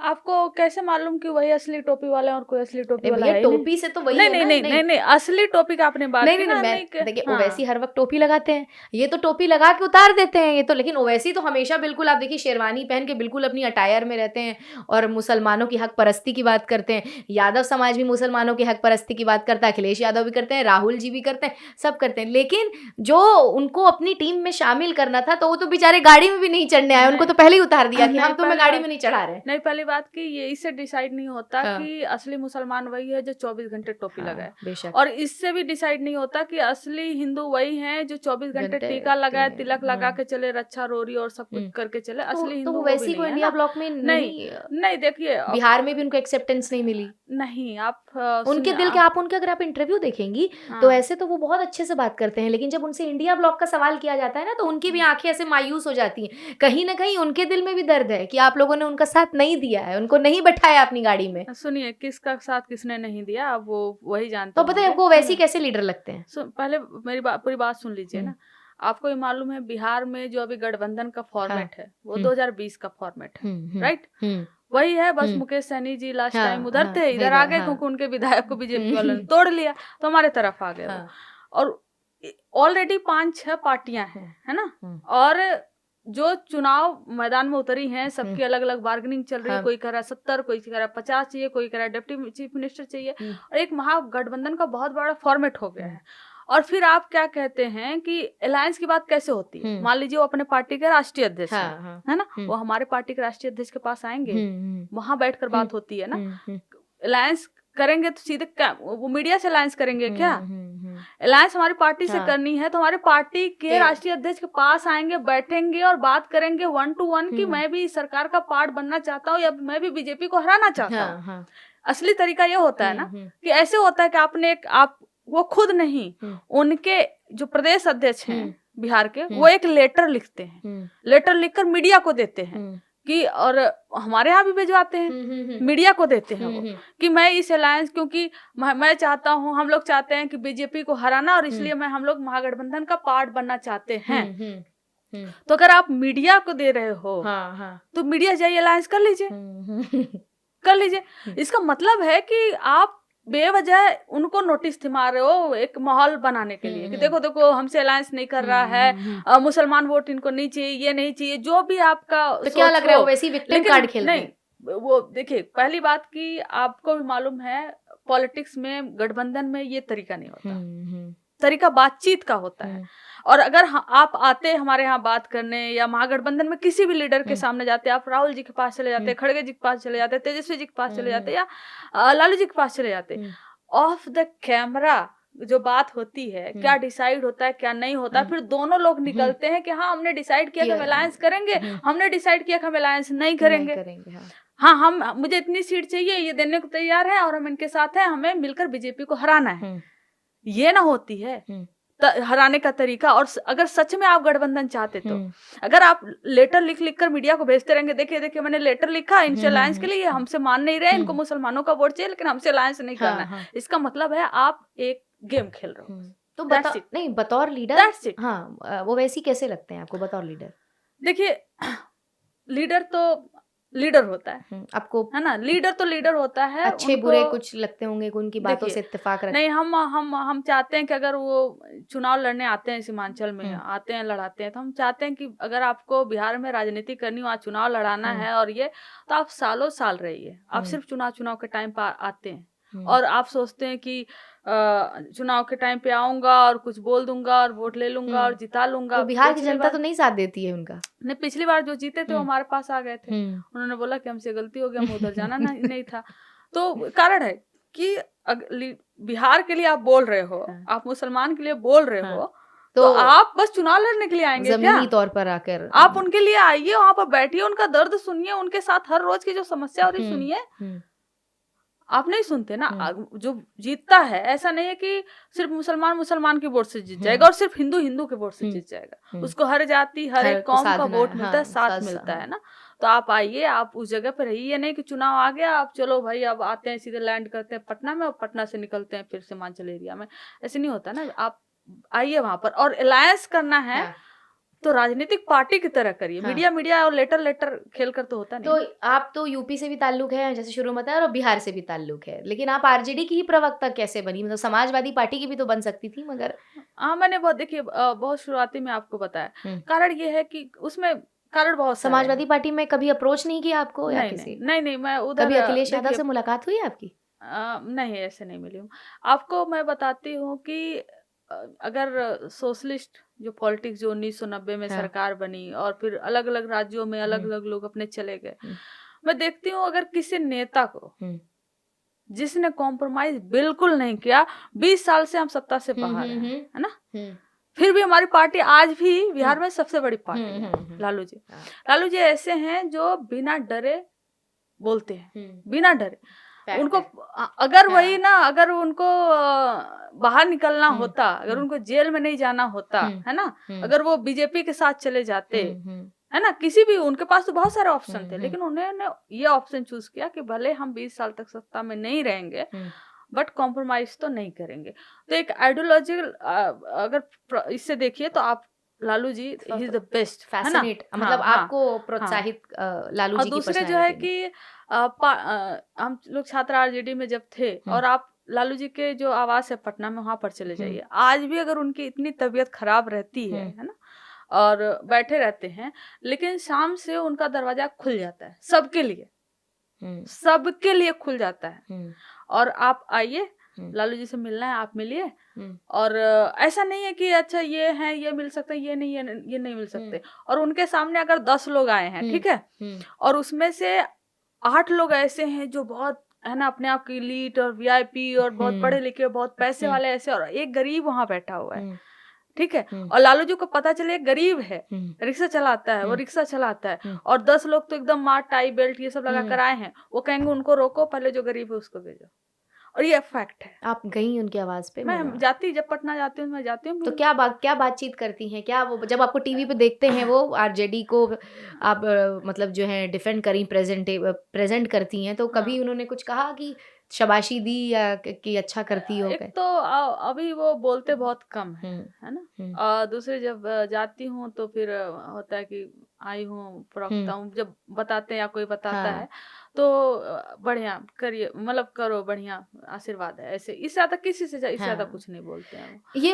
आपको कैसे मालूम कि वही असली टोपी वाले और कोई असली टोपी वाला भैया है? टोपी से तो वही नहीं है नहीं ना। नहीं नहीं नहीं, असली टोपी का आपने बात नहीं की नहीं ना, मैं देखिए हाँ। ओवैसी हर वक्त टोपी लगाते हैं, ये तो टोपी लगा के उतार देते हैं ये तो, लेकिन ओवैसी तो हमेशा बिल्कुल आप देखिए शेरवानी पहन के बिल्कुल अपनी अटायर में रहते हैं और मुसलमानों की हक परस्ती की बात करते हैं। यादव समाज भी मुसलमानों की हक परस्ती की बात करता है, अखिलेश यादव भी करते हैं, राहुल जी भी करते हैं, सब करते हैं। लेकिन जो उनको अपनी टीम में शामिल करना था तो वो तो बेचारे गाड़ी में भी नहीं चढ़ने आए, उनको तो पहले ही उतार दिया कि हम तुम्हें गाड़ी में नहीं चढ़ा रहे। नहीं, पहली बात की ये इससे डिसाइड नहीं होता हाँ। कि असली मुसलमान वही है जो 24 घंटे टोपी लगाए, बेशक। और इससे भी डिसाइड नहीं होता कि असली हिंदू वही है जो 24 घंटे टीका लगाए, तिलक लगा के चले, रक्षा रोरी और सब कुछ करके चले। असली हिंदू तो वो भी वैसी नहीं को है इंडिया ना। ब्लॉक में नहीं देखिए, बिहार में भी उनको एक्सेप्टेंस नहीं मिली। नहीं आप उनके दिल के आप उनके अगर आप इंटरव्यू देखेंगी तो ऐसे तो वो बहुत अच्छे से बात करते हैं, लेकिन जब उनसे इंडिया ब्लॉक का सवाल किया जाता है ना तो उनकी भी आंखें ऐसे मायूस हो जाती हैं। कहीं ना कहीं उनके दिल में भी दर्द है कि आप लोगों ने उनका साथ नहीं दिया है, उनको नहीं बैठाया अपनी गाड़ी में। सुनिए, किसका साथ किसने नहीं दिया अब वो वही जानते तो बताइए आपको वैसे कैसे लीडर लगते हैं? पहले मेरी पूरी बात सुन लीजिए ना। आपको ये मालूम है बिहार में जो अभी गठबंधन का फॉर्मेट है वो 2020 का फॉर्मेट है, राइट? वही है, बस मुकेश सहनी जी लास्ट टाइम उधर थे, इधर आ गए क्योंकि उनके विधायक को बीजेपी वालों ने तोड़ लिया तो हमारे तरफ आ गए वो। और ऑलरेडी 5-6 पार्टियां हैं, है ना, और जो चुनाव मैदान में उतरी हैं सबकी अलग अलग बार्गेनिंग चल रही है। कोई कह रहा है 70, कोई कह रहा है 50 चाहिए, कोई कह रहा है डिप्टी चीफ मिनिस्टर चाहिए, और एक महागठबंधन का बहुत बड़ा फॉर्मेट हो गया है। और फिर आप क्या कहते हैं कि अलायंस की बात कैसे होती है? मान लीजिए वो अपने पार्टी के राष्ट्रीय अध्यक्ष है ना, वो हमारे पार्टी के राष्ट्रीय अध्यक्ष के पास आएंगे, वहां बैठकर बात होती है ना। अलायंस करेंगे तो सीधे वो मीडिया से अलायंस करेंगे क्या? अलायंस हमारी पार्टी से करनी है तो हमारे पार्टी के राष्ट्रीय अध्यक्ष के पास आएंगे, बैठेंगे और बात करेंगे 1 to 1 कि मैं भी सरकार का पार्ट बनना चाहता हूँ या मैं भी बीजेपी को हराना चाहता हूँ। असली तरीका ये होता है ना कि ऐसे होता है कि आपने आप वो खुद नहीं, उनके जो प्रदेश अध्यक्ष हैं बिहार के, वो एक लेटर लिखते हैं, लेटर लिखकर मीडिया को देते हैं कि, और हमारे यहाँ भी भिजवाते हैं, मीडिया को देते हैं वो कि मैं इस अलायंस, क्योंकि मैं चाहता हूँ, हम लोग चाहते हैं कि बीजेपी को हराना और इसलिए मैं हम लोग महागठबंधन का पार्ट बनना चाहते हैं। तो अगर आप मीडिया को दे रहे हो तो मीडिया जाइए अलायंस कर लीजिए, कर लीजिए। इसका मतलब है कि आप बेवजह उनको नोटिस थमा रहे हो एक माहौल बनाने के लिए कि देखो देखो हमसे अलायंस नहीं कर रहा है, मुसलमान वोट इनको नहीं चाहिए, ये नहीं चाहिए, जो भी आपका तो क्या लग रहा है वो वैसे ही विक्टिम कार्ड खेल रहे हैं। नहीं, वो देखिए पहली बात की आपको भी मालूम है पॉलिटिक्स में गठबंधन में ये तरीका नहीं होता, तरीका बातचीत का होता है। और अगर आप आते हमारे यहाँ बात करने या महागठबंधन में किसी भी लीडर के सामने जाते, आप राहुल जी के पास चले जाते, खड़गे जी के पास चले जाते, तेजस्वी जी के पास चले जाते या लालू जी के पास चले जाते, ऑफ द कैमरा जो बात होती है, क्या डिसाइड होता है क्या नहीं होता, फिर दोनों लोग निकलते हैं कि हाँ हमने डिसाइड किया कि हम अलायंस करेंगे, हमने डिसाइड किया कि हम अलायंस नहीं करेंगे, हाँ हम मुझे इतनी सीट चाहिए, ये देने को तैयार है और हम इनके साथ हैं, हमें मिलकर बीजेपी को हराना है। ये ना होती है हराने का तरीका। और अगर सच में आप गठबंधन चाहते तो अगर आप लेटर लिख लिख कर मीडिया को भेजते रहेंगे, देखिए देखिए मैंने लेटर लिखा इनसे अलायंस के लिए, हमसे मान नहीं रहे, इनको मुसलमानों का वोट चाहिए लेकिन हमसे अलायंस नहीं करना है, इसका मतलब है आप एक गेम खेल रहे हो। तो नहीं बतौर लीडर वो वैसी कैसे लगते हैं आपको बतौर लीडर? देखिए लीडर तो लीडर होता है आपको, है ना, लीडर तो लीडर होता है। अच्छे बुरे कुछ लगते होंगे, उनकी बातों से इत्तेफाक रखते नहीं। हम चाहते हैं कि अगर वो चुनाव लड़ने आते हैं सीमांचल में आते हैं लड़ाते हैं, तो हम चाहते हैं कि अगर आपको बिहार में राजनीति करनी, वहाँ चुनाव लड़ाना है और ये, तो आप सालों साल रहिए। आप सिर्फ चुनाव के टाइम पर आते हैं और आप सोचते हैं कि चुनाव के टाइम पे आऊंगा और कुछ बोल दूंगा और वोट ले लूंगा और जिता लूंगा। तो बिहार की जनता तो नहीं साथ देती है उनका। नहीं, पिछली बार जो जीते थे वो हमारे पास आ गए थे, उन्होंने बोला कि हमसे गलती हो गई, हम उधर जाना नहीं था। तो कारण है कि बिहार के लिए आप बोल रहे हो, आप मुसलमान के लिए बोल रहे हो, तो आप बस चुनाव लड़ने के लिए आएंगे क्या? जमीनी तौर पर आकर आप उनके लिए आइए, वहां पर बैठिए, उनका दर्द सुनिए, उनके साथ हर रोज की जो समस्या हो रही सुनिए। आप नहीं सुनते ना। जो जीतता है ऐसा नहीं है कि सिर्फ मुसलमान के वोट से जीत जाएगा और सिर्फ हिंदू के वोट से जीत जाएगा, उसको हर जाति हर एक कौम का वोट मिलता है, साथ मिलता है ना। तो आप आइए, आप उस जगह पर रहिए, ये नहीं कि चुनाव आ गया आप चलो भाई अब आते हैं सीधे लैंड करते हैं पटना में और पटना से निकलते हैं फिर सीमांचल एरिया में, ऐसे नहीं होता ना। आप आइए वहां पर, और अलायंस करना है तो राजनीतिक पार्टी की तरह करिए। हाँ। मीडिया और लेटर खेल कर तो होता नहीं। तो आप तो यूपी से भी ताल्लुक है, जैसे शुरू में बताया, और बिहार से भी ताल्लुक है, लेकिन आप आरजेडी की ही प्रवक्ता कैसे बनी? मतलब समाजवादी पार्टी की भी तो बन सकती थी, मगर हाँ, मैंने बहुत, देखिए बहुत शुरुआती में आपको बताया। कारण ये है कि उसमें कारण बहुत सारे समाजवादी हैं। पार्टी में कभी अप्रोच नहीं किया आपको या नहीं किसी? नहीं, मैं उधर कभी अखिलेश यादव देखिए, से मुलाकात हुई है आपकी? नहीं, ऐसे नहीं मिली हूँ। आपको मैं बताती हूँ कि अगर सोशलिस्ट जो पॉलिटिक्स जो 1990 में हाँ। सरकार बनी और फिर अलग-अलग राज्यों में अलग-अलग लोग अपने चले गए। मैं देखती हूँ अगर किसी नेता को जिसने कॉम्प्रोमाइज बिल्कुल नहीं किया, 20 साल से हम सत्ता से बाहर हैं, है ना? फिर भी हमारी पार्टी आज भी बिहार में सबसे बड़ी पार्टी है, लालू जी। लालू जी ऐसे हैं जो बिना डरे बोलते हैं, बिना डरे। उनको अगर वही ना, अगर उनको बाहर निकलना होता, अगर उनको जेल में नहीं जाना होता, है ना, अगर वो बीजेपी के साथ चले जाते, है ना, किसी भी, उनके पास तो बहुत सारे ऑप्शन थे, लेकिन उन्होंने ये ऑप्शन चूज किया कि भले हम 20 साल तक सत्ता में नहीं रहेंगे, बट कॉम्प्रोमाइज तो नहीं करेंगे। तो एक आइडियोलॉजिकल, अगर इससे देखिए तो आप Lalu ji he is the best, है ना? मतलब आपको प्रोत्साहित लालू जी की दूसरे जो है कि हम लोग छात्र आरजेडी में जब थे, और आप लालू जी के जो आवास है पटना में, वहां पर चले जाइए, आज भी अगर उनकी इतनी तबीयत खराब रहती है ना, और बैठे रहते हैं, लेकिन शाम से उनका दरवाजा खुल जाता है सबके लिए, सबके लिए खुल जाता है। और आप आइए, लालू जी से मिलना है आप मिलिए। और ऐसा नहीं है कि अच्छा ये है, ये मिल सकता है, ये नहीं मिल सकते। और उनके सामने अगर 10 लोग आए हैं, ठीक है, और उसमें से 8 लोग ऐसे हैं जो बहुत, है ना, अपने आप की एलीट और वीआईपी और बहुत पढ़े लिखे, बहुत पैसे वाले ऐसे, और एक गरीब वहां बैठा हुआ है, ठीक है, और लालू जी को पता चले गरीब है, रिक्शा चलाता है, वो रिक्शा चलाता है, और 10 लोग तो एकदम मार टाई बेल्ट ये सब लगा कर आए हैं, वो कहेंगे उनको रोको, पहले जो गरीब है उसको भेजो। और ये फैक्ट है। आप गई उनकी आवाज पे? मैं जाती, जब पटना जाती हूँ मैं जाती हूँ। तो क्या बातचीत करती हैं? क्या वो जब आपको टीवी पे देखते हैं, वो आरजेडी को आप मतलब जो है डिफेंड करी, प्रेजेंट करती हैं, तो कभी उन्होंने कुछ कहा कि शाबाशी दी या कि अच्छा करती हो? एक तो अभी वो बोलते बहुत कम है ना। और दूसरे जब जाती हूँ तो फिर होता है कि आई हूँ, प्रवक्ता हूँ, जब बताते हैं या कोई बताता है तो बढ़िया करिए, मतलब करो, बढ़िया आशीर्वाद है, ऐसे, इससे ज्यादा किसी से इससे ज्यादा कुछ नहीं बोलते हैं वो। ये